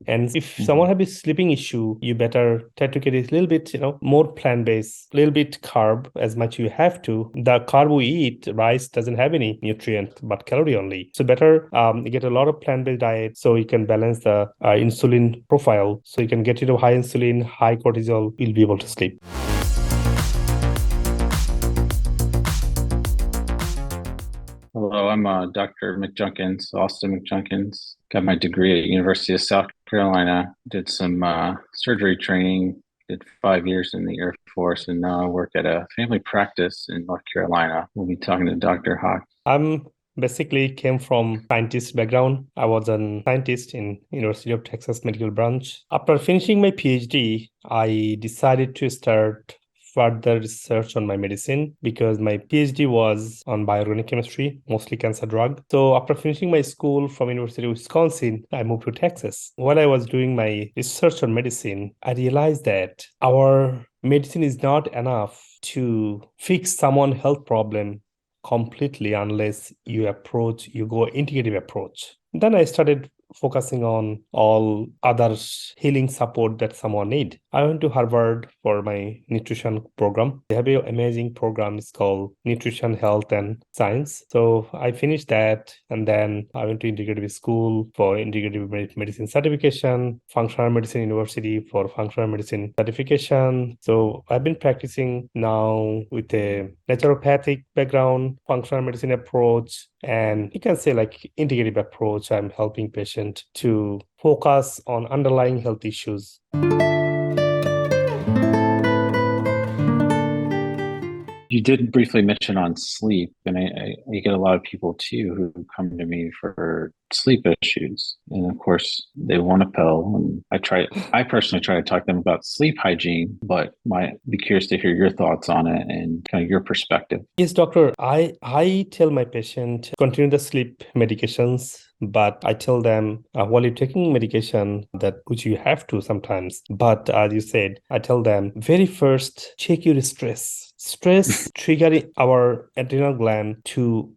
And if someone have a sleeping issue, you better try to get a little bit, more plant-based, little bit carb as much you have to. The carb we eat, rice doesn't have any nutrient, but calorie only. So better get a lot of plant-based diet so you can balance the insulin profile. So you can get rid of high insulin, high cortisol, you'll be able to sleep. Hello, I'm Dr. Mcjunkins, Austin Mcjunkins. Got my degree at University of South Carolina. Did some surgery training. Did 5 years in the Air Force, and now I work at a family practice in North Carolina. We'll be talking to Dr. Haque. I'm basically came from scientist background. I was a scientist in University of Texas Medical Branch. After finishing my PhD, I decided to start further research on my medicine because my PhD was on bioorganic chemistry, mostly cancer drug. So after finishing my school from University of Wisconsin, I moved to Texas. While I was doing my research on medicine, I realized that our medicine is not enough to fix someone's health problem completely unless you go integrative approach. Then I started focusing on all other healing support that someone need. I went to Harvard for my nutrition program. They have an amazing program. It's called Nutrition, Health, and Science. So I finished that, and then I went to integrative school for integrative medicine certification, functional medicine university for functional medicine certification. So I've been practicing now with a naturopathic background, functional medicine approach, and you can say like integrative approach. I'm helping patients to focus on underlying health issues. You did briefly mention on sleep, and I get a lot of people too who come to me for sleep issues. And of course, they want a pill. And I personally try to talk to them about sleep hygiene, but might be curious to hear your thoughts on it and kind of your perspective. Yes, doctor. I tell my patient continue the sleep medications, but I tell them while you're taking medication that which you have to sometimes. But as you said, I tell them very first check your stress. Stress triggering our adrenal gland to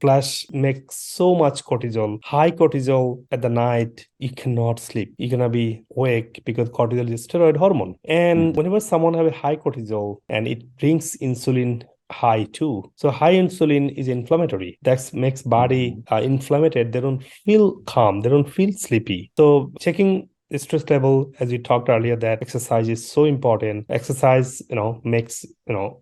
make so much cortisol, high cortisol at the night. You cannot sleep. You're gonna be awake because cortisol is a steroid hormone. And whenever someone have a high cortisol and it brings insulin high too. So high insulin is inflammatory. That makes body inflamed. They don't feel calm. They don't feel sleepy. So checking the stress level, as we talked earlier, that exercise is so important. Exercise, makes,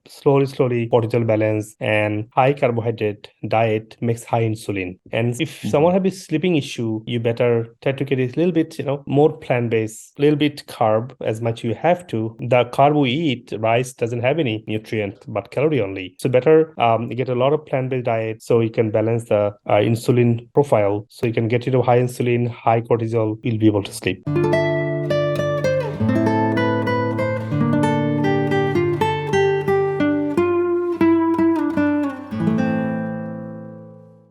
slowly cortisol balance, and high carbohydrate diet makes high insulin. And if someone have a sleeping issue, you better try to get a little bit, more plant-based, little bit carb as much you have to. The carb we eat, rice doesn't have any nutrient, but calorie only. So better get a lot of plant-based diet so you can balance the insulin profile. So you can get rid of high insulin, high cortisol, you'll be able to sleep.